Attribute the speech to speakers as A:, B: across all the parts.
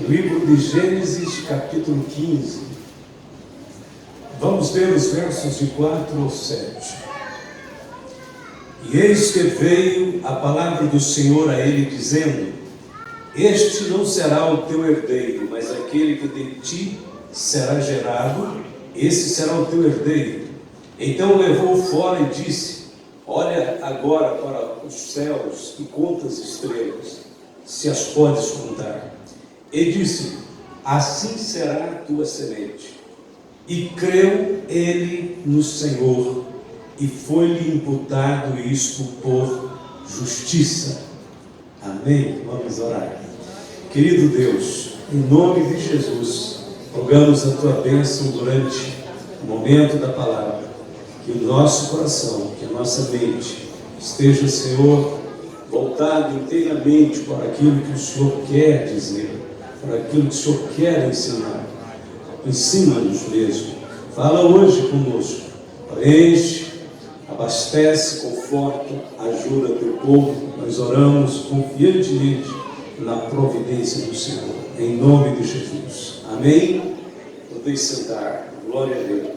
A: Livro de Gênesis, capítulo 15. Vamos ler os versos de 4 ao 7. E eis que veio a palavra do Senhor a ele, dizendo: Este não será o teu herdeiro, mas aquele que de ti será gerado, esse será o teu herdeiro. Então o levou fora e disse: Olha agora para os céus e conta as estrelas, se as podes contar. E disse: Assim será a tua semente. E creu ele no Senhor, e foi-lhe imputado isto por justiça. Amém? Vamos orar. Querido Deus, em nome de Jesus, rogamos a tua bênção durante o momento da palavra, que o nosso coração, que a nossa mente esteja, Senhor, voltado inteiramente para aquilo que o Senhor quer dizer, para aquilo que o Senhor quer ensinar. Ensina-nos mesmo. Fala hoje conosco. Preenche, abastece, conforta, ajuda teu povo. Nós oramos confiantemente na providência do Senhor. Em nome de Jesus. Amém? Podeis sentar. Glória a Deus.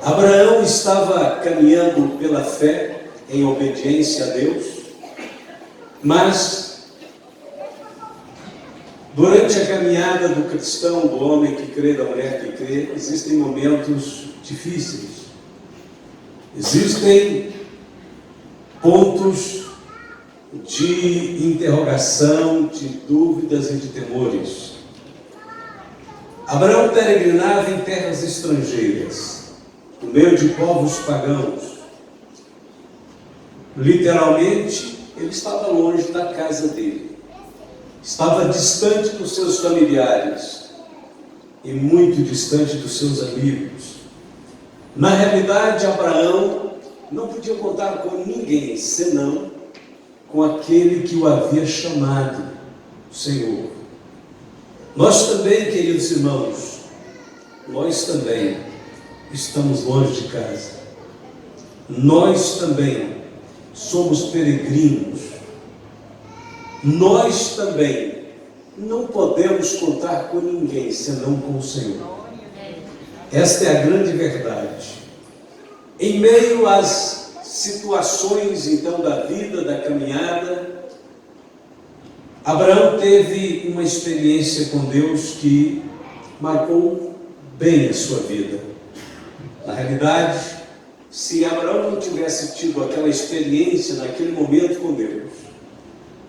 A: Abraão estava caminhando pela fé em obediência a Deus, mas durante a caminhada do cristão, do homem que crê, da mulher que crê, existem momentos difíceis, existem pontos de interrogação, de dúvidas e de temores. Abraão peregrinava em terras estrangeiras, no meio de povos pagãos. Literalmente, ele estava longe da casa dele, estava distante dos seus familiares e muito distante dos seus amigos. Na realidade, Abraão não podia contar com ninguém, senão com aquele que o havia chamado, o Senhor. Nós também, queridos irmãos, nós também estamos longe de casa. Nós também somos peregrinos. Nós também não podemos contar com ninguém, senão com o Senhor. Esta é a grande verdade. Em meio às situações, então, da vida, da caminhada, Abraão teve uma experiência com Deus que marcou bem a sua vida. Na realidade, se Abraão não tivesse tido aquela experiência naquele momento com Deus,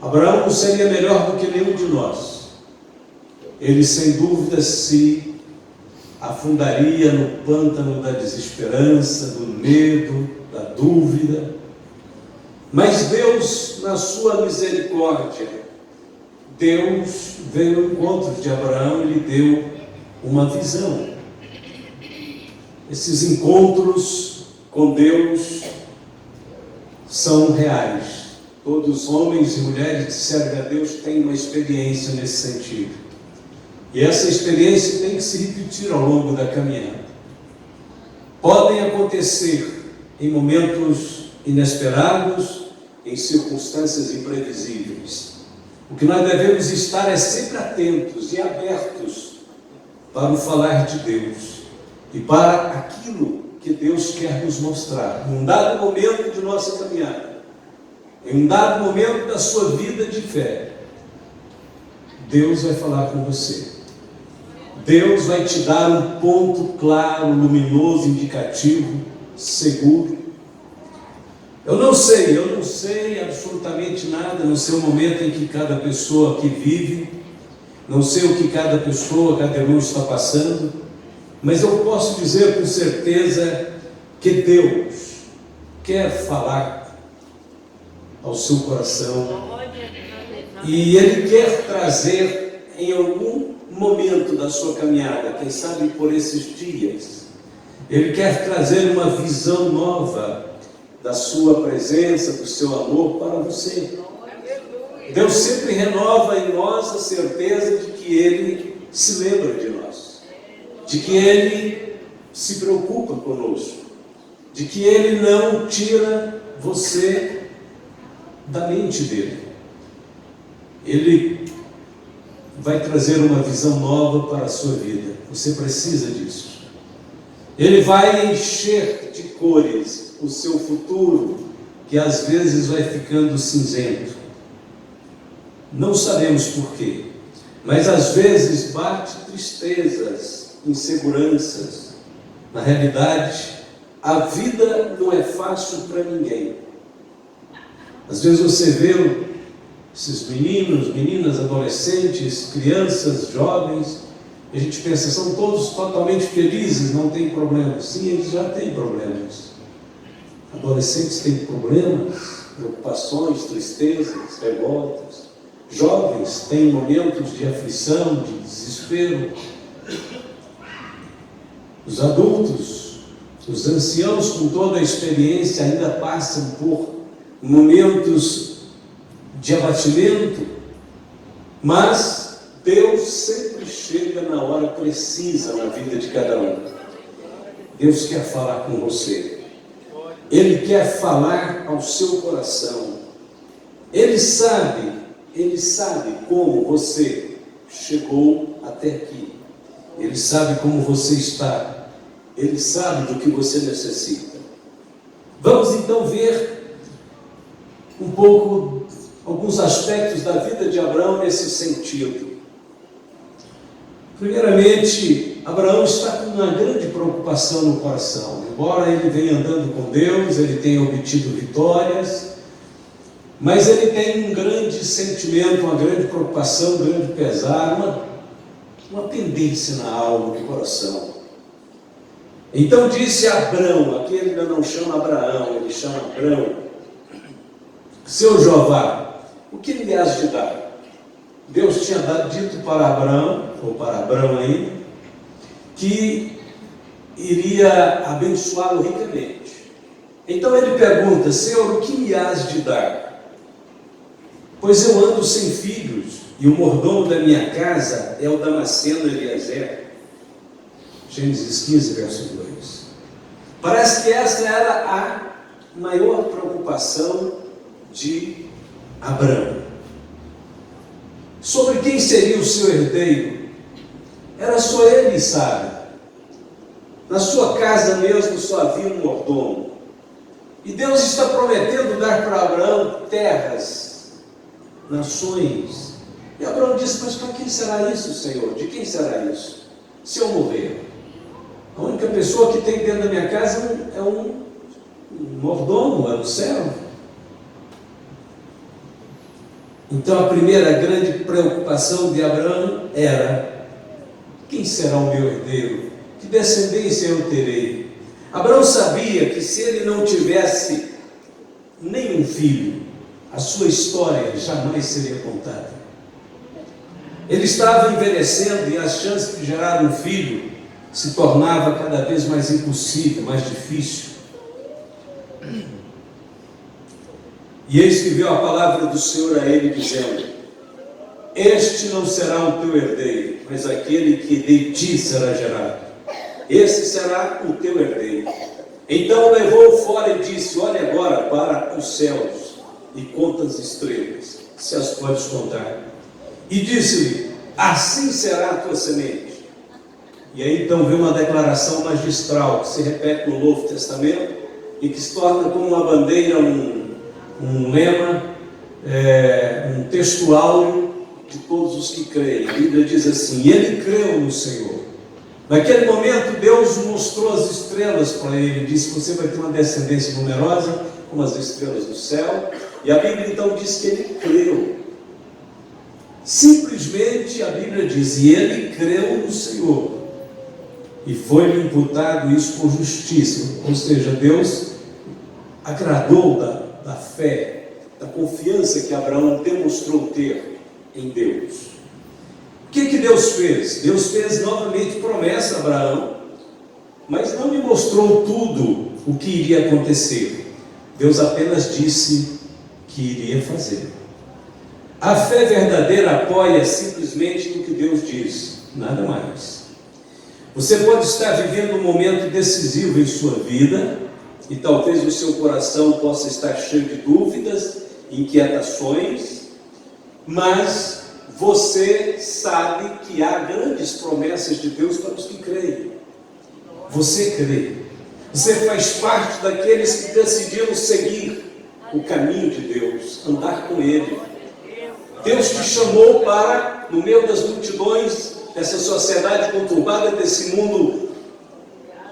A: Abraão não seria melhor do que nenhum de nós. Ele, sem dúvida, se afundaria no pântano da desesperança, do medo, da dúvida. Mas Deus, na sua misericórdia, Deus veio ao encontro de Abraão e lhe deu uma visão. Esses encontros com Deus são reais. Todos os homens e mulheres que servem a Deus têm uma experiência nesse sentido. E essa experiência tem que se repetir ao longo da caminhada. Podem acontecer em momentos inesperados, em circunstâncias imprevisíveis. O que nós devemos estar é sempre atentos e abertos para o falar de Deus e para aquilo que Deus quer nos mostrar. Em um dado momento de nossa caminhada, em um dado momento da sua vida de fé, Deus vai falar com você. Deus vai te dar um ponto claro, luminoso, indicativo, seguro. Eu não sei absolutamente nada, não sei o momento em que cada pessoa aqui vive, não sei o que cada pessoa, cada irmão está passando, mas eu posso dizer com certeza que Deus quer falar ao seu coração e Ele quer trazer em algum momento da sua caminhada, quem sabe por esses dias, Ele quer trazer uma visão nova da sua presença, do seu amor para você. Deus sempre renova em nós a certeza de que Ele se lembra de nós, de que Ele se preocupa conosco, de que Ele não tira você da mente dele. Ele vai trazer uma visão nova para a sua vida. Você precisa disso. Ele vai encher de cores o seu futuro, que às vezes vai ficando cinzento. Não sabemos porquê, mas às vezes bate tristezas, inseguranças. Na realidade, a vida não é fácil para ninguém. Às vezes você vê esses meninos, meninas, adolescentes, crianças, jovens, e a gente pensa, são todos totalmente felizes, não tem problemas. Sim, eles já têm problemas. Adolescentes têm problemas, preocupações, tristezas, revoltas. Jovens têm momentos de aflição, de desespero. Os adultos, os anciãos com toda a experiência ainda passam por momentos de abatimento, mas Deus sempre chega na hora precisa na vida de cada um. Deus quer falar com você. Ele quer falar ao seu coração. Ele sabe como você chegou até aqui. Ele sabe como você está. Ele sabe do que você necessita. Vamos então ver um pouco, alguns aspectos da vida de Abraão nesse sentido. Primeiramente, Abraão está com uma grande preocupação no coração. Embora ele venha andando com Deus, ele tenha obtido vitórias, mas ele tem um grande sentimento, uma grande preocupação, um grande pesar, uma pendência na alma, no coração. Então disse Abrão, aqui ele ainda não chama Abraão, ele chama Abrão: seu Jeová, o que me has de dar? Deus tinha dito para Abraão, ou para Abrão ainda, que iria abençoá-lo ricamente. Então ele pergunta: Senhor, o que me has de dar? Pois eu ando sem filhos, e o mordomo da minha casa é o Damasceno Eliezer. Gênesis 15, verso 2. Parece que essa era a maior preocupação de Abrão. Sobre quem seria o seu herdeiro? Era só ele, sabe? Na sua casa mesmo só havia um mordomo. E Deus está prometendo dar para Abraão terras, nações. E Abraão disse: mas para quem será isso, Senhor? De quem será isso? Se eu morrer, a única pessoa que tem dentro da minha casa é um mordomo, é um servo. Então a primeira grande preocupação de Abraão era: quem será o meu herdeiro? Que descendência eu terei? Abraão sabia que se ele não tivesse nenhum filho, a sua história jamais seria contada. Ele estava envelhecendo e as chances de gerar um filho se tornava cada vez mais impossível, mais difícil. E eis que veio a palavra do Senhor a ele, dizendo: este não será o teu herdeiro, mas aquele que de ti será gerado. Esse será o teu herdeiro. Então levou-o fora e disse: olha agora para os céus e conta as estrelas, se as podes contar. E disse-lhe: assim será a tua semente. E aí então vem uma declaração magistral que se repete no Novo Testamento e que se torna como uma bandeira, um lema, um textual de todos os que creem. A Bíblia diz assim: e ele creu no Senhor. Naquele momento Deus mostrou as estrelas para ele, disse: você vai ter uma descendência numerosa como as estrelas do céu. E a Bíblia então diz que ele creu. Simplesmente a Bíblia diz: e ele creu no Senhor, e foi-lhe imputado isso por justiça. Ou seja, Deus agradou da fé, da confiança que Abraão demonstrou ter em Deus. O que Deus fez? Deus fez novamente promessa a Abraão, mas não lhe mostrou tudo o que iria acontecer. Deus apenas disse que iria fazer. A fé verdadeira apoia simplesmente no que Deus diz, nada mais. Você pode estar vivendo um momento decisivo em sua vida, e talvez o seu coração possa estar cheio de dúvidas inquietações, mas você sabe que há grandes promessas de Deus para os que creem. Você crê. Você faz parte daqueles que decidiram seguir o caminho de Deus, andar com Ele. Deus te chamou para, no meio das multidões, dessa sociedade conturbada, desse mundo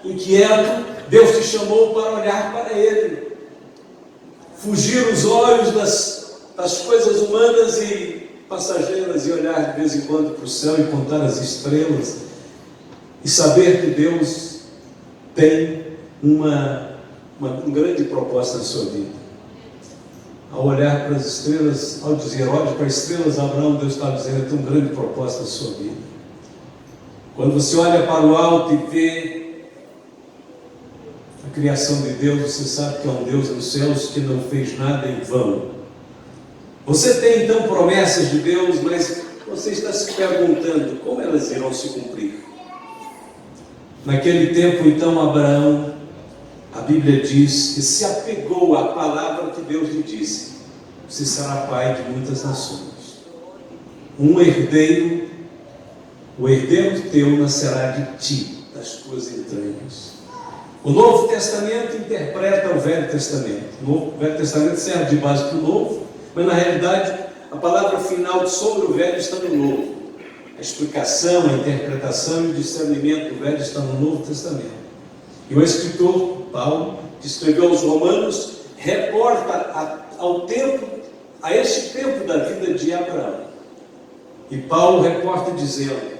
A: inquieto, Deus te chamou para olhar para Ele. Fugir os olhos das coisas humanas e passageiras e olhar de vez em quando para o céu e contar as estrelas e saber que Deus tem uma grande proposta na sua vida. Ao olhar para as estrelas, ao dizer, olhe para as estrelas, Abraão, Deus está dizendo, tem uma grande proposta na sua vida. Quando você olha para o alto e vê a criação de Deus, você sabe que é um Deus nos céus que não fez nada em vão. Você tem então promessas de Deus, mas você está se perguntando como elas irão se cumprir. Naquele tempo, então, Abraão, a Bíblia diz que se apegou à palavra que Deus lhe disse: você será pai de muitas nações. Um herdeiro, o herdeiro teu nascerá de ti, das tuas entranhas. O Novo Testamento interpreta o Velho Testamento. O Velho Testamento serve de base para o Novo, mas na realidade a palavra final sobre o Velho está no Novo. A explicação, a interpretação e o discernimento do Velho está no Novo Testamento. E o escritor Paulo, que escreveu aos Romanos, reporta a este tempo da vida de Abraão. E Paulo reporta dizendo: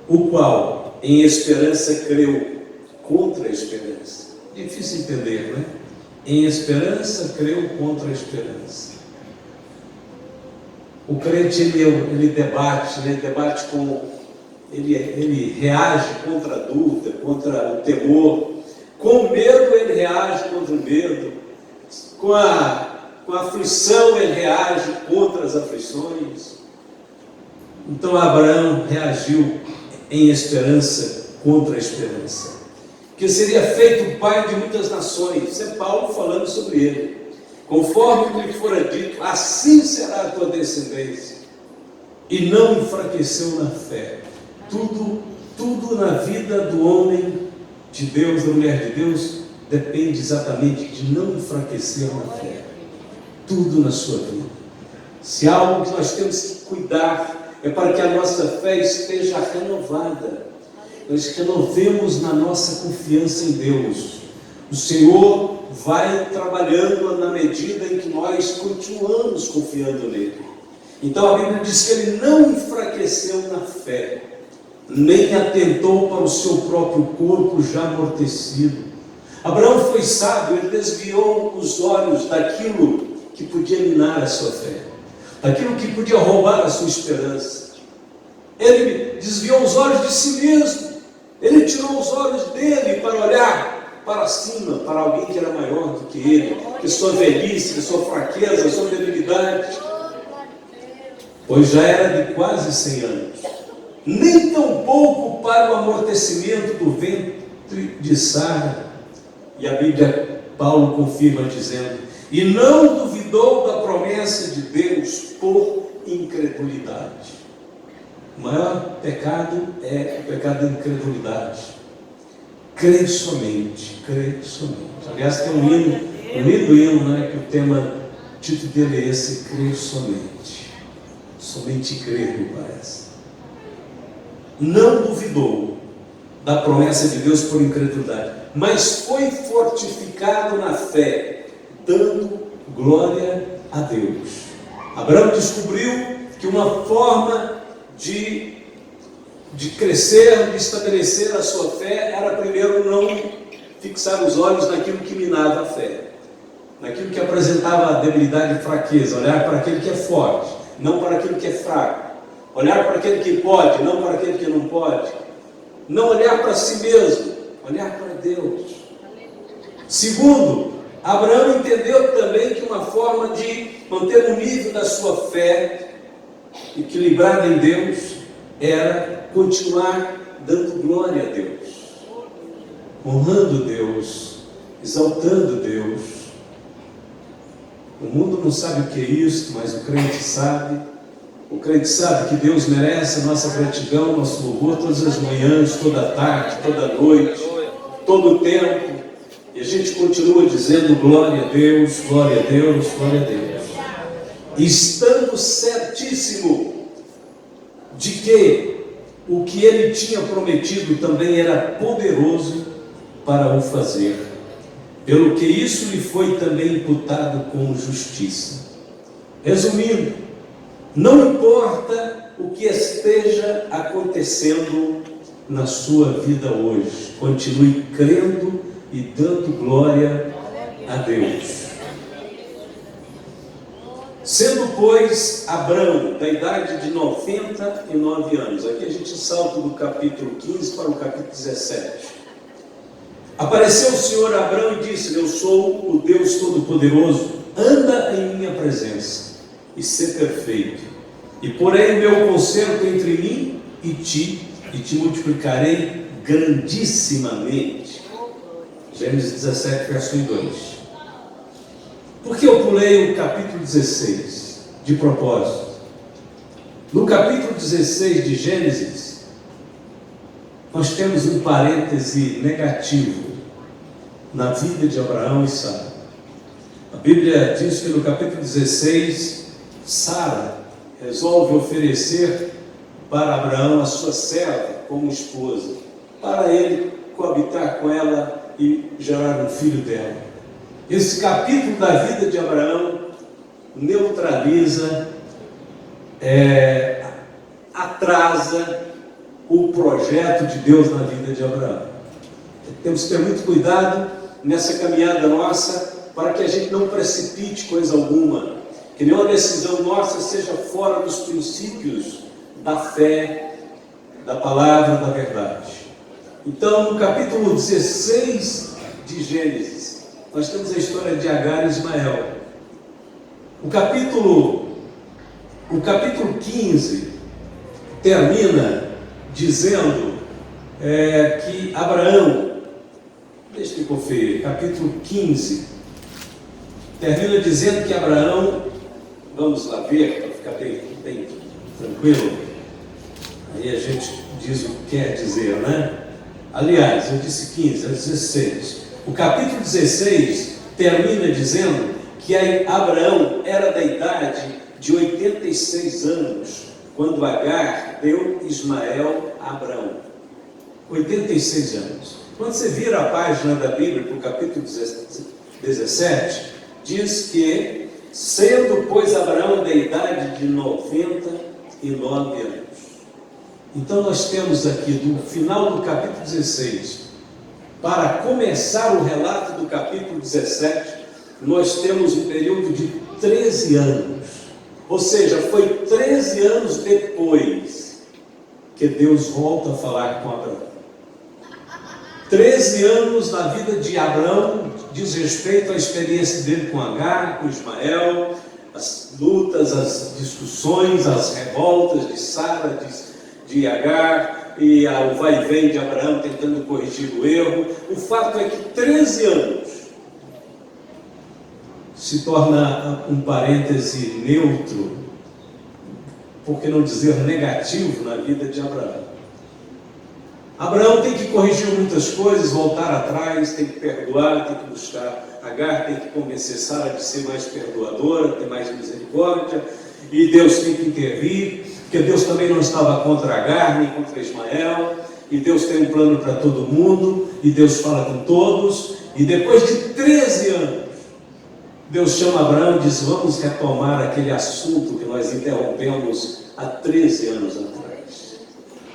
A: o qual em esperança creu contra a esperança. Difícil entender, não é? Em esperança creu contra a esperança. O crente ele debate, ele reage contra a dúvida, contra o temor. Com medo ele reage contra o medo. Com a aflição ele reage contra as aflições. Então Abraão reagiu em esperança contra a esperança, que seria feito pai de muitas nações. Isso é Paulo falando sobre ele. Conforme lhe fora dito, assim será a tua descendência. E não enfraqueceu na fé. Tudo na vida do homem de Deus, da mulher de Deus, depende exatamente de não enfraquecer na fé. Tudo na sua vida. Se há algo que nós temos que cuidar, é para que a nossa fé esteja renovada. Nós renovemos na nossa confiança em Deus. O Senhor vai trabalhando na medida em que nós continuamos confiando nele. Então a Bíblia diz que ele não enfraqueceu na fé, nem atentou para o seu próprio corpo já amortecido. Abraão foi sábio, ele desviou os olhos daquilo que podia minar a sua fé, daquilo que podia roubar a sua esperança. Ele desviou os olhos de si mesmo, ele tirou os olhos dele para olhar para cima, para alguém que era maior do que ele, que sua velhice, que sua fraqueza, sua debilidade, pois já era de quase 100 anos, nem tão pouco para o amortecimento do ventre de Sara. E a Bíblia, Paulo confirma dizendo: e não duvidou da promessa de Deus por incredulidade. O maior pecado é o pecado da incredulidade. Crê somente, crê somente. Aliás, tem um lindo hino, né, que o tema, o título dele é esse: crê somente. Somente crer, me parece. Não duvidou da promessa de Deus por incredulidade, mas foi fortificado na fé, dando glória a Deus. Abraão descobriu que uma forma de crescer, de estabelecer a sua fé, era primeiro não fixar os olhos naquilo que minava a fé, naquilo que apresentava debilidade e fraqueza, olhar para aquele que é forte, não para aquele que é fraco, olhar para aquele que pode, não para aquele que não pode, não olhar para si mesmo, olhar para Deus. Segundo, Abraão entendeu também que uma forma de manter o nível da sua fé equilibrada em Deus era continuar dando glória a Deus, honrando Deus, exaltando Deus. O mundo não sabe o que é isso, mas o crente sabe. O crente sabe que Deus merece a nossa gratidão, nosso louvor todas as manhãs, toda tarde, toda noite, todo o tempo. E a gente continua dizendo glória a Deus, glória a Deus, glória a Deus. Estando certíssimo de que o que ele tinha prometido também era poderoso para o fazer, pelo que isso lhe foi também imputado como justiça. Resumindo, não importa o que esteja acontecendo na sua vida hoje, continue crendo e dando glória a Deus. Sendo, pois, Abrão da idade de 99 anos, aqui a gente salta do capítulo 15 para o capítulo 17. Apareceu o Senhor a Abrão e disse: eu sou o Deus Todo-Poderoso, anda em minha presença e ser perfeito, e porém o meu conserto entre mim e te multiplicarei grandissimamente. Gênesis 17, verso 1 e 2. Por que eu pulei o capítulo 16 de propósito? No capítulo 16 de Gênesis, nós temos um parêntese negativo na vida de Abraão e Sara. A Bíblia diz que no capítulo 16, Sara resolve oferecer para Abraão a sua serva como esposa, para ele coabitar com ela e gerar um filho dela. Esse capítulo da vida de Abraão neutraliza, atrasa o projeto de Deus na vida de Abraão. Temos que ter muito cuidado nessa caminhada nossa, para que a gente não precipite coisa alguma, que nenhuma decisão nossa seja fora dos princípios da fé, da palavra, da verdade. Então, no capítulo 16 de Gênesis, nós temos a história de Agar e Ismael. O capítulo 15 termina dizendo que Abraão, deixa eu conferir, capítulo 15 termina dizendo que Abraão, vamos lá ver, para ficar bem tranquilo, aí a gente diz o que quer dizer, né? Aliás, eu disse 15, é 16. O capítulo 16 termina dizendo que Abraão era da idade de 86 anos, quando Agar deu Ismael a Abraão. 86 anos. Quando você vira a página da Bíblia para o capítulo 17, diz que, sendo, pois, Abraão da idade de 99 anos. Então nós temos aqui, do final do capítulo 16, para começar o relato do capítulo 17, nós temos um período de 13 anos. Ou seja, foi 13 anos depois que Deus volta a falar com Abraão. 13 anos na vida de Abraão diz respeito à experiência dele com Agar, com Ismael, as lutas, as discussões, as revoltas de Sara, de Agar, e o vai e vem de Abraão tentando corrigir o erro. O fato é que 13 anos se torna um parêntese neutro, por que não dizer negativo, na vida de Abraão. Abraão tem que corrigir muitas coisas, voltar atrás, tem que perdoar, tem que buscar Agar, tem que convencer Sara de ser mais perdoadora, ter mais misericórdia, e Deus tem que intervir, porque Deus também não estava contra Agar, nem contra Ismael, e Deus tem um plano para todo mundo, e Deus fala com todos, e depois de 13 anos, Deus chama Abraão e diz: vamos retomar aquele assunto que nós interrompemos há 13 anos atrás.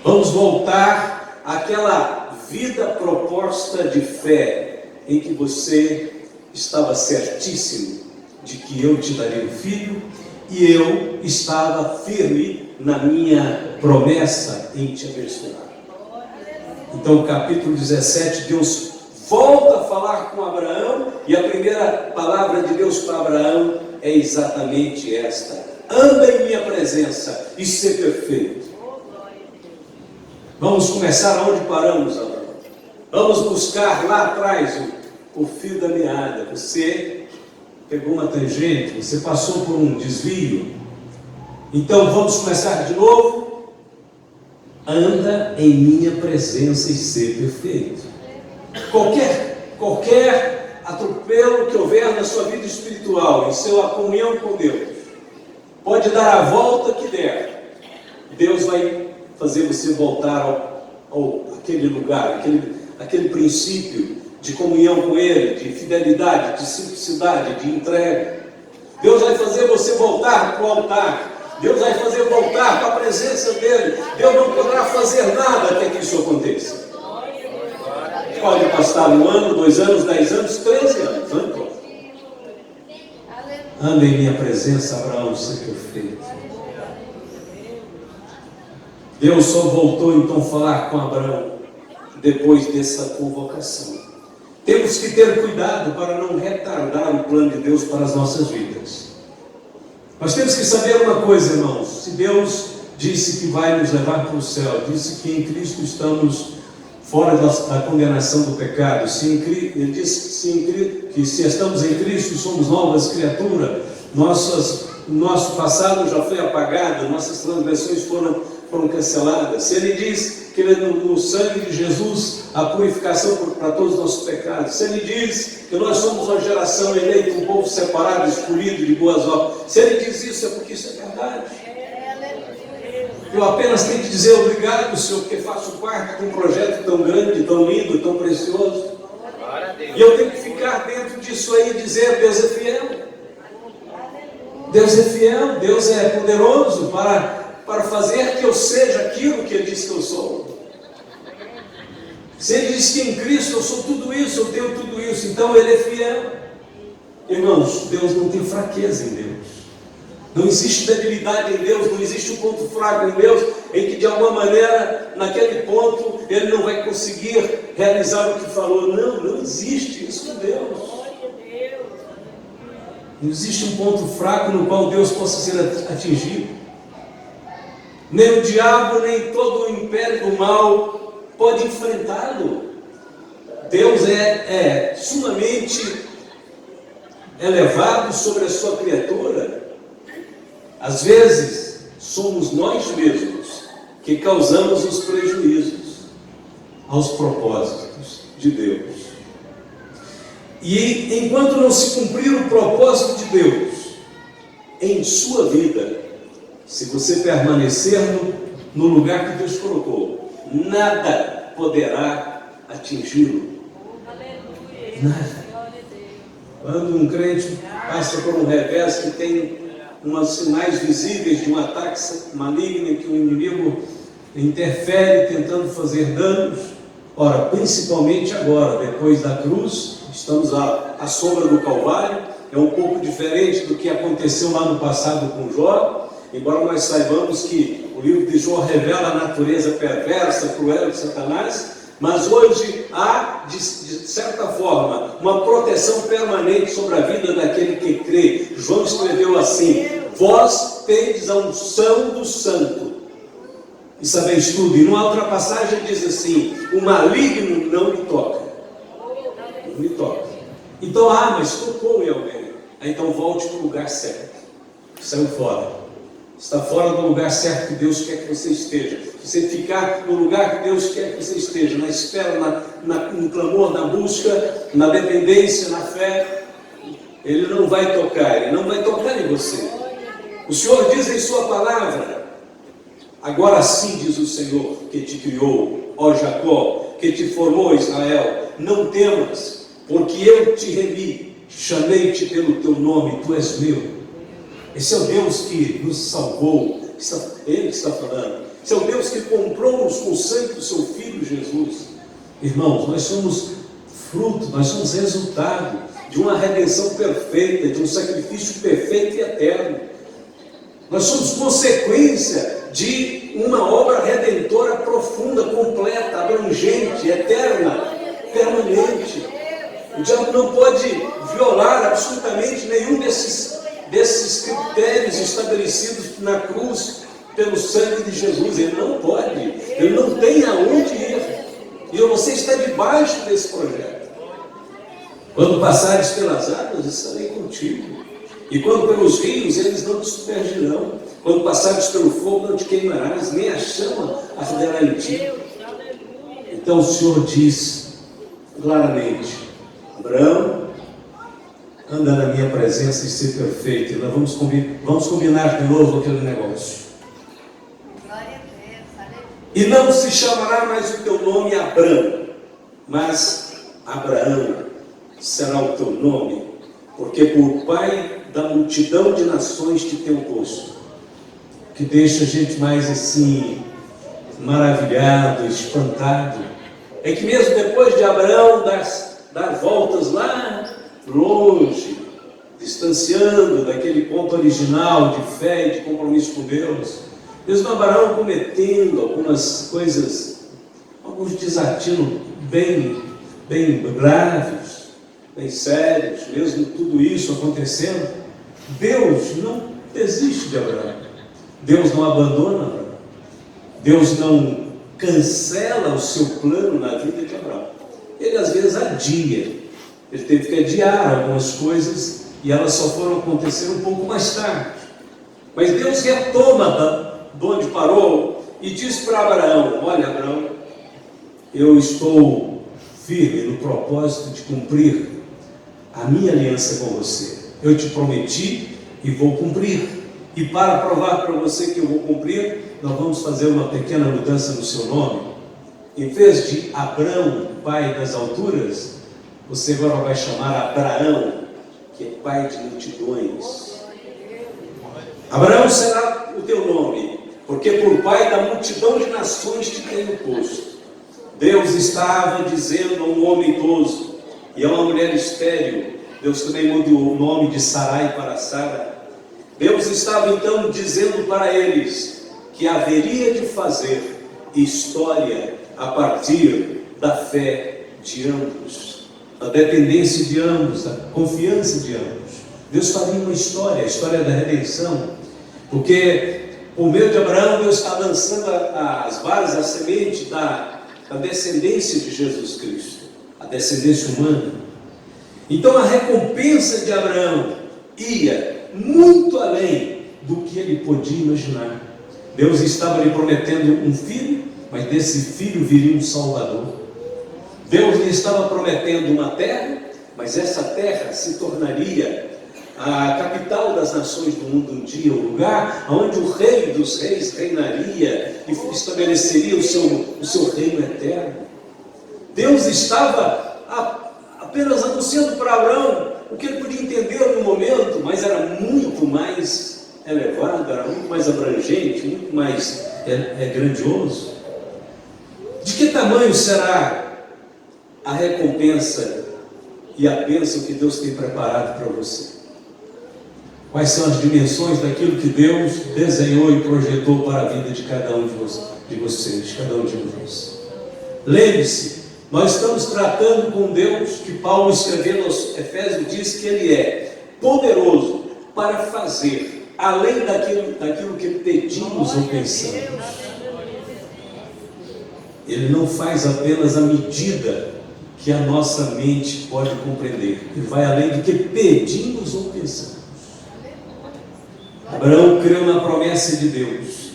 A: Vamos voltar àquela vida proposta de fé, em que você estava certíssimo de que eu te daria um filho, e eu estava firme na minha promessa em te abençoar. Então, capítulo 17, Deus volta a falar com Abraão, e a primeira palavra de Deus para Abraão é exatamente esta: anda em minha presença e ser perfeito. Vamos começar onde paramos, Abraão. Vamos buscar lá atrás o fio da meada. Você pegou uma tangente, você passou por um desvio. Então vamos começar de novo. Anda em minha presença e ser perfeito. Qualquer atropelo que houver na sua vida espiritual, em sua comunhão com Deus, pode dar a volta que der. Deus vai fazer você voltar àquele lugar, aquele princípio de comunhão com Ele, de fidelidade, de simplicidade, de entrega. Deus vai fazer você voltar para o altar. Deus vai fazer voltar para a presença dEle. Deus não poderá fazer nada até que isso aconteça. Pode passar 1 ano, 2 anos, 10 anos, 13 anos. Não importa. Anda em minha presença, Abraão, ser perfeito. Deus só voltou então a falar com Abraão depois dessa convocação. Temos que ter cuidado para não retardar o plano de Deus para as nossas vidas. Nós temos que saber uma coisa, irmãos. Se Deus disse que vai nos levar para o céu, disse que em Cristo estamos fora da condenação do pecado, Ele disse que se estamos em Cristo somos novas criaturas, nosso passado já foi apagado, nossas transgressões foram canceladas. Se Ele diz que no sangue de Jesus a purificação para todos os nossos pecados, se Ele diz que nós somos uma geração eleita, um povo separado, escolhido de boas obras, se Ele diz isso, é porque isso é verdade. Eu apenas tenho que dizer obrigado, Senhor, porque faço parte de um projeto tão grande, tão lindo, tão precioso. E eu tenho que ficar dentro disso aí e dizer: Deus é fiel. Deus é fiel, Deus é poderoso para fazer que eu seja aquilo que Ele diz que eu sou. Se Ele diz que em Cristo eu sou tudo isso, eu tenho tudo isso, então Ele é fiel. Irmãos, Deus não tem fraqueza em Deus. Não existe debilidade em Deus, não existe um ponto fraco em Deus, em que de alguma maneira, naquele ponto, Ele não vai conseguir realizar o que falou. Não existe isso em Deus. Não existe um ponto fraco no qual Deus possa ser atingido. Nem o diabo, nem todo o império do mal pode enfrentá-lo. Deus é sumamente elevado sobre a sua criatura. Às vezes, somos nós mesmos que causamos os prejuízos aos propósitos de Deus. E enquanto não se cumprir o propósito de Deus em sua vida, se você permanecer no lugar que Deus colocou, nada poderá atingi-lo. Nada. Quando um crente passa por um revés que tem uns sinais visíveis de um ataque maligno em que o inimigo interfere tentando fazer danos, ora, principalmente agora, depois da cruz, estamos à sombra do Calvário, é um pouco diferente do que aconteceu lá no passado com Jó, embora nós saibamos que o livro de Jó revela a natureza perversa, cruel de Satanás, mas hoje há, de certa forma, uma proteção permanente sobre a vida daquele que crê. João escreveu assim: vós tendes a unção do santo, e sabeis tudo. E numa outra passagem diz assim: o maligno não me toca. Não me toca. Então, mas tocou em alguém. Então volte para o lugar certo. Saiu fora. Está fora do lugar certo que Deus quer que você esteja. Se você ficar no lugar que Deus quer que você esteja, na espera, no clamor, na busca, na dependência, na fé, Ele não vai tocar. Ele não vai tocar em você. O Senhor diz em sua palavra: agora sim, diz o Senhor que te criou, ó Jacó, que te formou, Israel, não temas, porque eu te remi, chamei-te pelo teu nome, tu és meu. Esse é o Deus que nos salvou, Ele que está falando. Esse é o Deus que comprou-nos com o sangue do seu Filho Jesus. Irmãos, nós somos fruto, nós somos resultado de uma redenção perfeita, de um sacrifício perfeito e eterno. Nós somos consequência de uma obra redentora profunda, completa, abrangente, eterna, permanente. O diabo não pode violar absolutamente nenhum desses critérios estabelecidos na cruz pelo sangue de Jesus. Ele não pode, ele não tem aonde ir. E você está debaixo desse projeto. Quando passares pelas águas, estarei contigo. E quando pelos rios, eles não te submergirão. Quando passares pelo fogo, não te queimarás, nem a chama arderá em ti. Então o Senhor diz claramente: Abraão, anda na minha presença e ser perfeito. E nós vamos combinar de novo aquele negócio. E não se chamará mais o teu nome Abrão, mas Abraão será o teu nome, porque por pai da multidão de nações te tenho posto. Que deixa a gente mais assim, maravilhado, espantado, é que mesmo depois de Abraão dar voltas lá longe, distanciando daquele ponto original de fé e de compromisso com Deus, mesmo Abraão cometendo algumas coisas, alguns desatinos bem graves, bem sérios, mesmo tudo isso acontecendo, Deus não desiste de Abraão. Deus não abandona Abraão. Deus não cancela o seu plano na vida de Abraão. Ele às vezes adia. Ele teve que adiar algumas coisas e elas só foram acontecer um pouco mais tarde. Mas Deus retoma de onde parou e diz para Abraão: olha, Abraão, eu estou firme no propósito de cumprir a minha aliança com você. Eu te prometi e vou cumprir. E para provar para você que eu vou cumprir, nós vamos fazer uma pequena mudança no seu nome. Em vez de Abrão, pai das alturas, você agora vai chamar Abraão, que é pai de multidões. Abraão será o teu nome, porque por pai da multidão de nações te tenho posto. Deus estava dizendo a um homem idoso e a uma mulher estéril, Deus também mudou o nome de Sarai para Sara. Deus estava então dizendo para eles que haveria de fazer história a partir da fé de ambos, da dependência de ambos, da confiança de ambos. Deus faria uma história, a história da redenção, porque por meio de Abraão Deus está lançando as varas, a semente da descendência de Jesus Cristo, a descendência humana. Então a recompensa de Abraão ia muito além do que ele podia imaginar. Deus estava lhe prometendo um filho, mas desse filho viria um Salvador. Deus lhe estava prometendo uma terra, mas essa terra se tornaria a capital das nações do mundo um dia, um lugar onde o rei dos reis reinaria e estabeleceria o seu reino eterno. Deus estava apenas anunciando para Abraão o que ele podia entender no momento, mas era muito mais elevado, era muito mais abrangente, muito mais grandioso. De que tamanho será a recompensa e a bênção que Deus tem preparado para você? Quais são as dimensões daquilo que Deus desenhou e projetou para a vida de cada um de vocês, de cada um de nós? Lembre-se, nós estamos tratando com Deus, que Paulo escrevendo aos Efésios diz que Ele é poderoso para fazer além daquilo que pedimos ou pensamos. Ele não faz apenas a medida que a nossa mente pode compreender. Ele vai além do que pedimos ou pensamos. Abraão creu na promessa de Deus,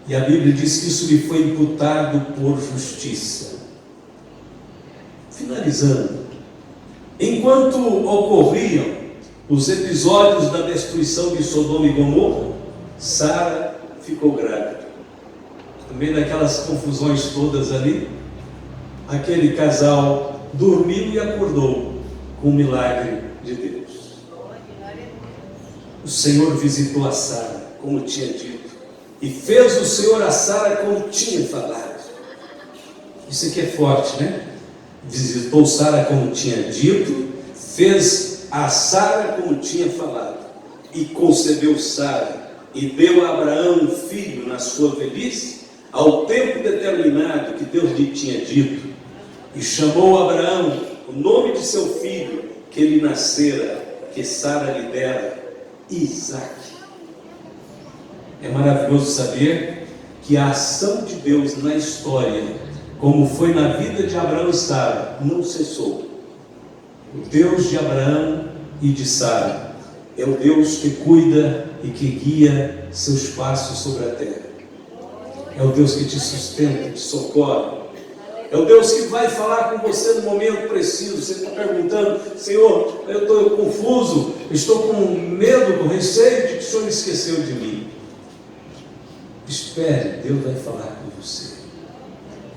A: e a Bíblia diz que isso lhe foi imputado por justiça. Finalizando, enquanto ocorriam os episódios da destruição de Sodoma e Gomorra, Sara ficou grávida. No meio daquelas confusões todas ali, aquele casal dormiu e acordou com o milagre de Deus. O Senhor visitou a Sara, como tinha dito, e fez o Senhor a Sara como tinha falado. Isso aqui é forte, né? Visitou Sara como tinha dito, fez a Sara como tinha falado, e concebeu Sara, e deu a Abraão um filho na sua velhice, ao tempo determinado que Deus lhe tinha dito, e chamou Abraão o nome de seu filho, que lhe nascera, que Sara lhe dera, Isaque. É maravilhoso saber que a ação de Deus na história, como foi na vida de Abraão e Sara, não cessou. o Deus de Abraão e de Sara, é o Deus que cuida e que guia seus passos sobre a terra. É o Deus que te sustenta, te socorre. É o Deus que vai falar com você no momento preciso. Você está perguntando: Senhor, eu estou confuso, estou com medo, com receio de que o Senhor esqueceu de mim. Espere, Deus vai falar com você.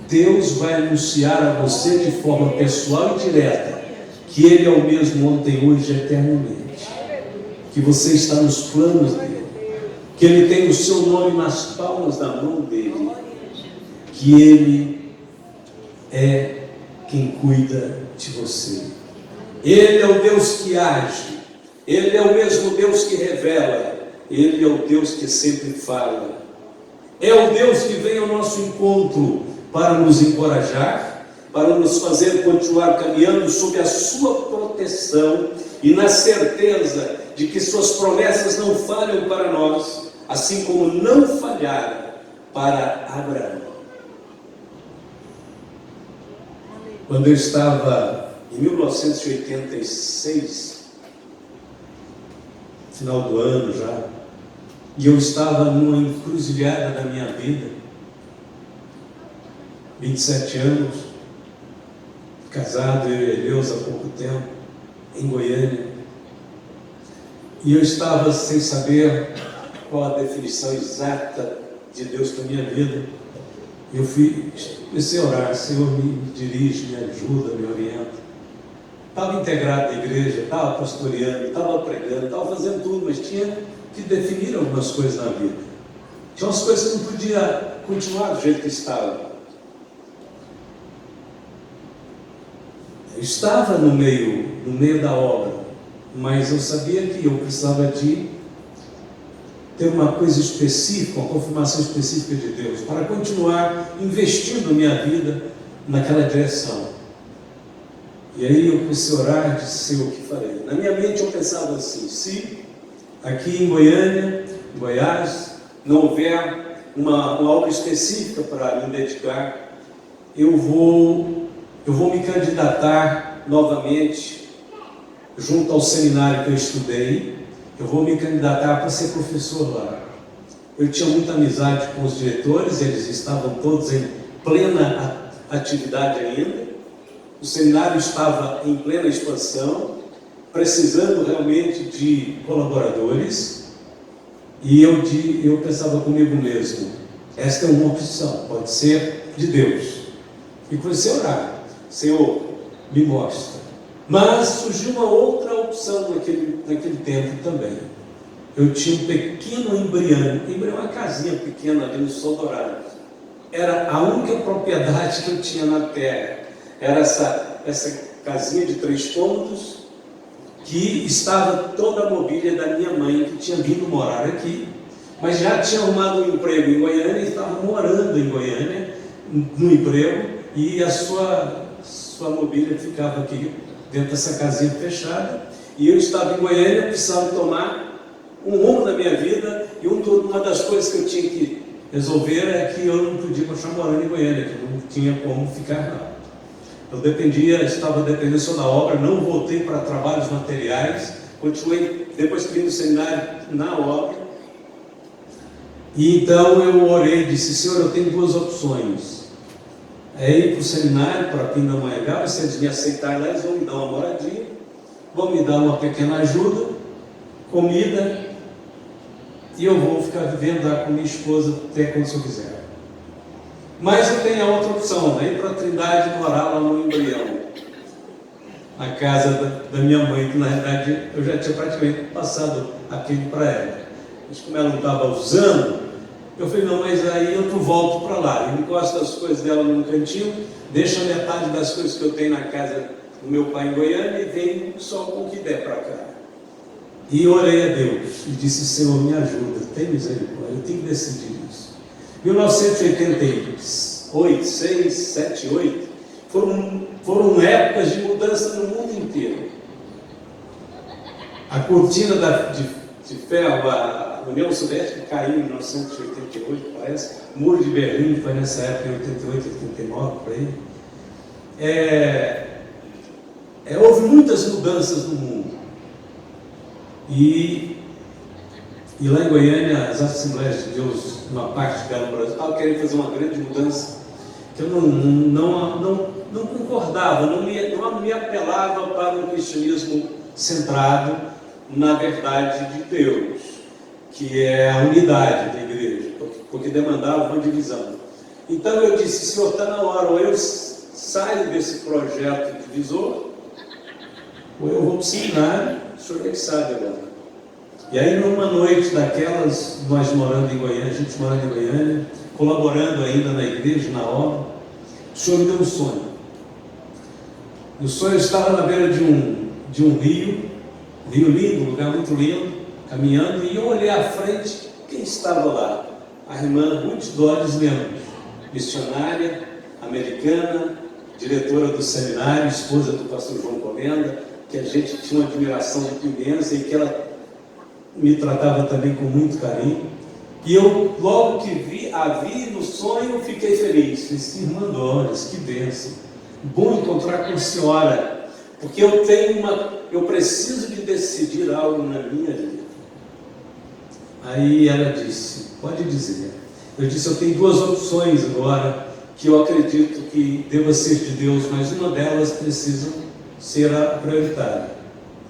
A: Deus vai anunciar a você de forma pessoal e direta que Ele é o mesmo ontem, hoje e eternamente. Que você está nos planos dEle. Que Ele tem o seu nome nas palmas da mão dEle. Que Ele é quem cuida de você. Ele é o Deus que age. Ele é o mesmo Deus que revela. Ele é o Deus que sempre fala. É o Deus que vem ao nosso encontro para nos encorajar, para nos fazer continuar caminhando sob a sua proteção e na certeza de que suas promessas não falham para nós, assim como não falharam para Abraão. Quando eu estava em 1986, final do ano já, e eu estava numa encruzilhada da minha vida, 27 anos, casado, eu e Eleusa há pouco tempo, em Goiânia, e eu estava sem saber qual a definição exata de Deus para a minha vida. Eu comecei a orar: Senhor, me dirige, me ajuda, me orienta. Estava integrado na igreja, estava pastoreando, estava pregando, estava fazendo tudo, mas tinha que definir algumas coisas na vida. Tinha umas coisas que não podia continuar do jeito que estava. Eu estava no meio da obra, mas eu sabia que eu precisava de ter uma coisa específica, uma confirmação específica de Deus, para continuar investindo minha vida naquela direção. E aí eu comecei a orar e disse: Senhor, o que farei? Na minha mente eu pensava assim: se aqui em Goiânia, em Goiás, não houver uma obra específica para me dedicar, eu vou me candidatar novamente junto ao seminário que eu estudei. Eu vou me candidatar para ser professor lá. Eu tinha muita amizade com os diretores, eles estavam todos em plena atividade ainda. O seminário estava em plena expansão, precisando realmente de colaboradores. E eu pensava comigo mesmo: esta é uma opção, pode ser de Deus. E comecei a orar: Senhor, me mostra. Mas surgiu uma outra opção naquele tempo também. Eu tinha um pequeno embrião, uma casinha pequena ali no Sol Dourado. Era a única propriedade que eu tinha na terra. Era essa casinha de 3 cômodos, que estava toda a mobília da minha mãe, que tinha vindo morar aqui, mas já tinha arrumado um emprego em Goiânia e estava morando em Goiânia, no emprego, e a sua mobília ficava aqui dentro dessa casinha fechada, e eu estava em Goiânia, precisava tomar um rumo na minha vida, e uma das coisas que eu tinha que resolver é que eu não podia continuar morando em Goiânia, que não tinha como ficar lá. Eu estava dependendo só da obra, não voltei para trabalhos materiais, continuei, depois que vim do seminário, na obra. E então eu orei e disse: Senhor, eu tenho 2 opções. É ir para o seminário, para Pindamonhangaba, se eles me aceitarem lá, eles vão me dar uma moradia, vão me dar uma pequena ajuda, comida, e eu vou ficar vivendo lá com minha esposa até quando eu quiser. Mas eu tenho a outra opção, ir para a Trindade, morar lá no Embrião, na casa da minha mãe, que na verdade eu já tinha praticamente passado aquilo para ela. Mas como ela não estava usando, eu falei: não, mas aí eu volto para lá. Eu encosto as coisas dela num cantinho, deixo a metade das coisas que eu tenho na casa do meu pai em Goiânia e venho só com o que der para cá. E orei a Deus e disse: Senhor, me ajuda, tem misericórdia, eu tenho que decidir isso. 1988, 6, 7, 8, foram épocas de mudança no mundo inteiro. A cortina de ferro, a União Soviética caiu em 1988, parece. O Muro de Berlim foi nessa época, em 88, 89, por aí. houve muitas mudanças no mundo. E lá em Goiânia, as Assembleias de Deus, uma parte dela no Brasil, estavam querendo fazer uma grande mudança, que eu não concordava, não me apelava para um cristianismo centrado na verdade de Deus, que é a unidade da igreja, porque demandava uma divisão. Então eu disse: Senhor, está na hora, ou eu saio desse projeto divisor, ou eu vou para o seminário, o senhor é que sabe agora. E aí, numa noite daquelas, nós morando em Goiânia, a gente morando em Goiânia, colaborando ainda na igreja, na obra, o senhor me deu um sonho. E o sonho estava na beira de um rio lindo, um lugar muito lindo, caminhando, e eu olhei à frente, quem estava lá? A irmã Ruth Dores Lemos, missionária americana, diretora do seminário, esposa do pastor João Comenda, que a gente tinha uma admiração muito imensa e que ela me tratava também com muito carinho. E eu, logo que a vi no sonho, fiquei feliz. Disse: irmã Dores, que bênção, bom encontrar com a senhora, porque eu preciso de decidir algo na minha vida. Aí ela disse: pode dizer. Eu disse: eu tenho duas opções agora, que eu acredito que deva ser de Deus, mas uma delas precisa ser a prioritária.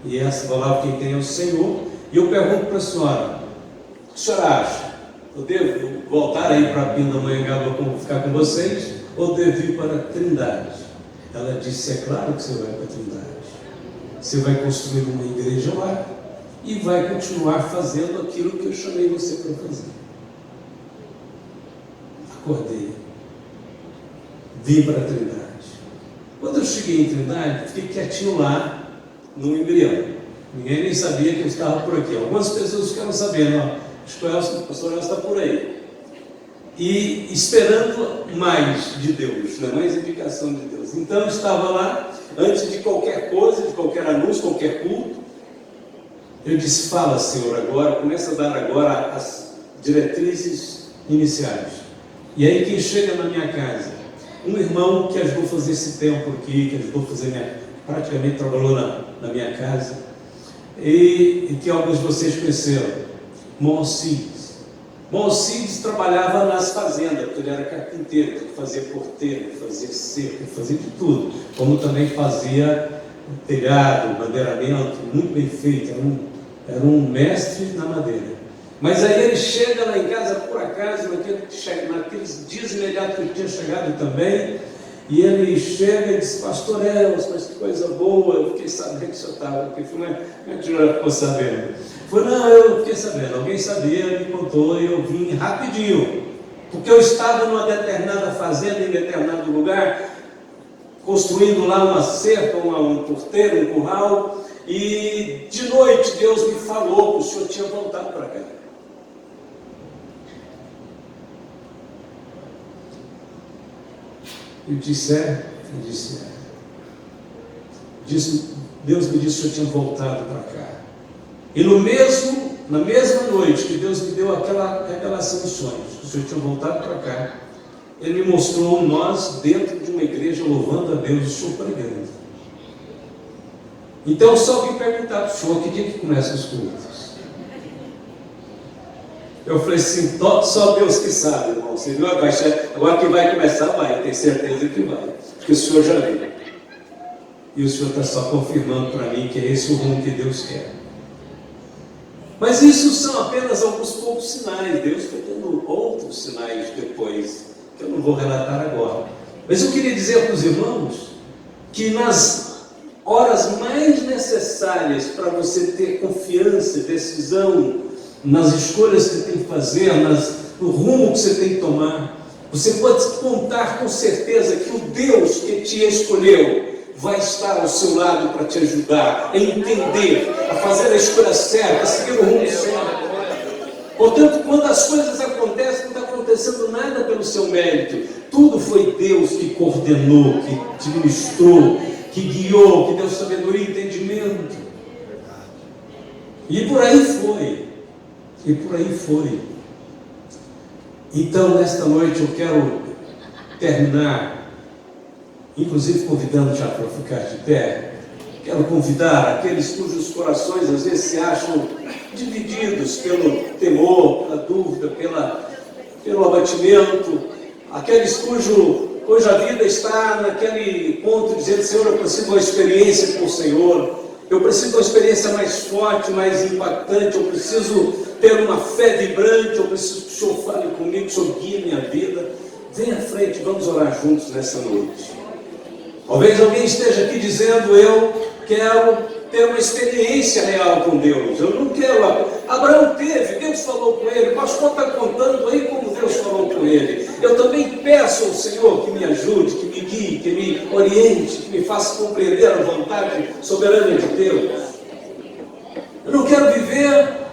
A: E essa palavra quem tem é o Senhor. E eu pergunto para a senhora: o que a senhora acha? Eu devo voltar aí para Pindamonhangaba para ficar com vocês, ou devo ir para a Trindade? Ela disse: é claro que você vai para a Trindade. Você vai construir uma igreja lá e vai continuar fazendo aquilo que eu chamei você para fazer. Acordei, vim para a Trindade. Quando eu cheguei em Trindade, fiquei quietinho lá no embrião. Ninguém nem sabia que eu estava por aqui. Algumas pessoas ficaram sabendo: acho que o pastor Elcio está por aí. E esperando mais de Deus, mais indicação de Deus. Então eu estava lá, antes de qualquer coisa, de qualquer anúncio, qualquer culto. Eu disse: fala, Senhor, agora, começa a dar agora as diretrizes iniciais. E aí quem chega na minha casa? Um irmão que ajudou a fazer esse templo aqui, que ajudou a fazer praticamente trabalhou na minha casa, e que alguns de vocês conheceram, Moncides. Moncides trabalhava nas fazendas, porque ele era carpinteiro, fazia porteiro, fazia cerco, fazia de tudo, como também fazia telhado, madeiramento, muito bem feito, era um mestre na madeira. Mas aí ele chega lá em casa, por acaso, naqueles dias imediatos que eu tinha chegado também, e ele chega e diz: pastor Elcio, mas que coisa boa, eu fiquei sabendo que o senhor estava aqui. Como é que o senhor ficou sabendo? Falei: não, eu fiquei sabendo, alguém sabia, me contou, e eu vim rapidinho, porque eu estava numa determinada fazenda, em determinado lugar, construindo lá uma cerca, um porteiro, um curral, e de noite Deus me falou que o senhor tinha voltado para cá. Eu disse: é? Eu disse: é. Deus me disse que eu tinha voltado para cá. E na mesma noite que Deus me deu aquela revelação de sonhos, que o senhor tinha voltado para cá, Ele me mostrou nós dentro de uma igreja louvando a Deus, o senhor pregando. Então eu só vim perguntar para o senhor: que dia que começam os cultos? Eu falei assim: só Deus que sabe, irmão. Você viu? Agora que vai começar, vai, eu tenho certeza que vai, porque o senhor já viu. E o senhor está só confirmando para mim que é esse o rumo que Deus quer. Mas isso são apenas alguns poucos sinais. Deus foi dando outros sinais depois, que eu não vou relatar agora. Mas eu queria dizer para os irmãos que nas horas mais necessárias para você ter confiança e decisão nas escolhas que você tem que fazer, no rumo que você tem que tomar, você pode contar com certeza que o Deus que te escolheu vai estar ao seu lado para te ajudar a entender, a fazer a escolha certa, a seguir o rumo certo. Portanto, quando as coisas acontecem, não está acontecendo nada pelo seu mérito, tudo foi Deus que coordenou, que te ministrou, que guiou, que deu sabedoria e entendimento. E por aí foi. Então, nesta noite eu quero terminar, inclusive convidando já para ficar de pé, Quero convidar aqueles cujos corações às vezes se acham divididos pelo temor, pela dúvida, pelo abatimento, aqueles cuja vida está naquele ponto dizendo: Senhor, eu preciso de uma experiência com o Senhor, eu preciso de uma experiência mais forte, mais impactante, eu preciso ter uma fé vibrante, eu preciso que o Senhor fale comigo, que o Senhor guie minha vida. Vem à frente, vamos orar juntos nessa noite. Talvez alguém esteja aqui dizendo: eu quero ter uma experiência real com Deus, eu não quero. Abraão teve, Deus falou com ele, o pastor está contando aí como Deus falou com ele. Eu também peço ao Senhor que me ajude, que me guie, que me oriente, que me faça compreender a vontade soberana de Deus. Eu não quero viver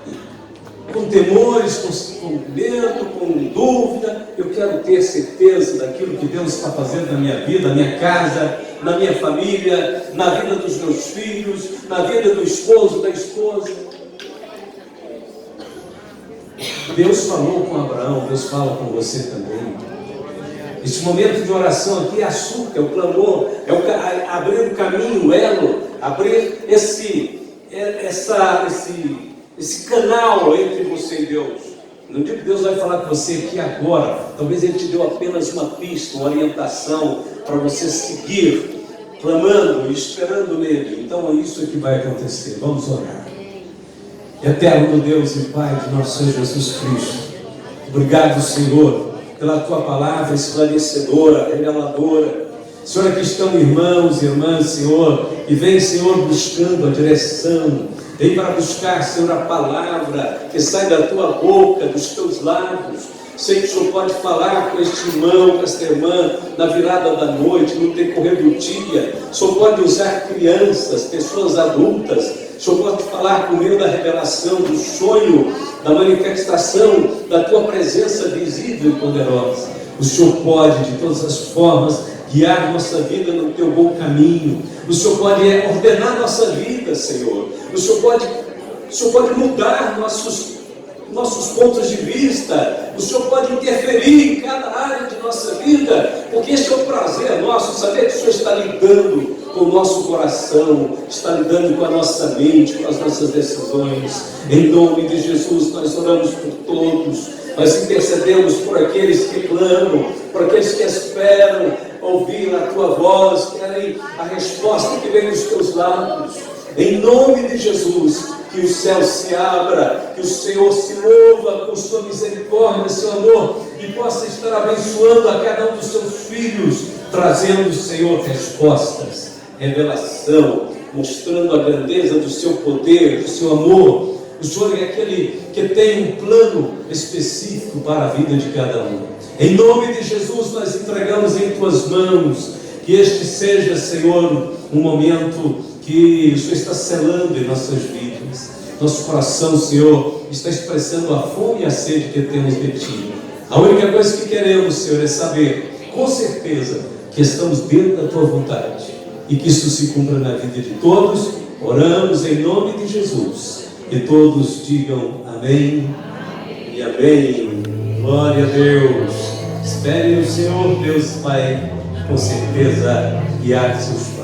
A: com temores, com medo, com dúvida. Eu quero ter certeza daquilo que Deus está fazendo na minha vida, na minha casa, na minha família, na vida dos meus filhos, na vida do esposo, da esposa. Deus falou com Abraão, Deus fala com você também. Esse momento de oração aqui é açúcar, é o clamor, é abrir o caminho, o elo, abrir esse canal entre você e Deus. Não digo que Deus vai falar com você aqui agora, talvez Ele te deu apenas uma pista, uma orientação para você seguir, clamando e esperando nele. Então é isso que vai acontecer. Vamos orar. Eterno Deus e Pai de nosso Senhor Jesus Cristo, obrigado, Senhor, pela Tua palavra esclarecedora, reveladora. Senhor, aqui estão irmãos e irmãs, Senhor, e vem, Senhor, buscando a direção. Vem para buscar, Senhor, a palavra que sai da Tua boca, dos Teus lábios. Sei que o Senhor pode falar com este irmão, com esta irmã, na virada da noite, no decorrer do dia. O Senhor pode usar crianças, pessoas adultas. O Senhor pode falar por meio da revelação, do sonho, da manifestação da Tua presença visível e poderosa. O Senhor pode, de todas as formas, guiar nossa vida no Teu bom caminho. O Senhor pode ordenar nossa vida, Senhor. O Senhor pode mudar nossos pontos de vista. O Senhor pode interferir em cada área de nossa vida, porque este é o prazer nosso, saber que o Senhor está lidando com o nosso coração, está lidando com a nossa mente, com as nossas decisões. Em nome de Jesus, nós oramos por todos, nós intercedemos por aqueles que clamam, por aqueles que esperam ouvir a Tua voz, querem a resposta que vem dos Teus lábios. Em nome de Jesus, que o céu se abra, que o Senhor se mova com sua misericórdia, seu amor, e possa estar abençoando a cada um dos seus filhos, trazendo, Senhor, respostas, revelação, mostrando a grandeza do seu poder, do seu amor. O Senhor é aquele que tem um plano específico para a vida de cada um. Em nome de Jesus, nós entregamos em Tuas mãos, que este seja, Senhor, um momento que o Senhor está selando em nossas vidas. Nosso coração, Senhor, está expressando a fome e a sede que temos de Ti. A única coisa que queremos, Senhor, é saber, com certeza, que estamos dentro da Tua vontade e que isso se cumpra na vida de todos. Oramos em nome de Jesus. E todos digam amém, amém. E amém. Glória a Deus. Espere o Senhor, Deus vai com certeza guiar seus passos.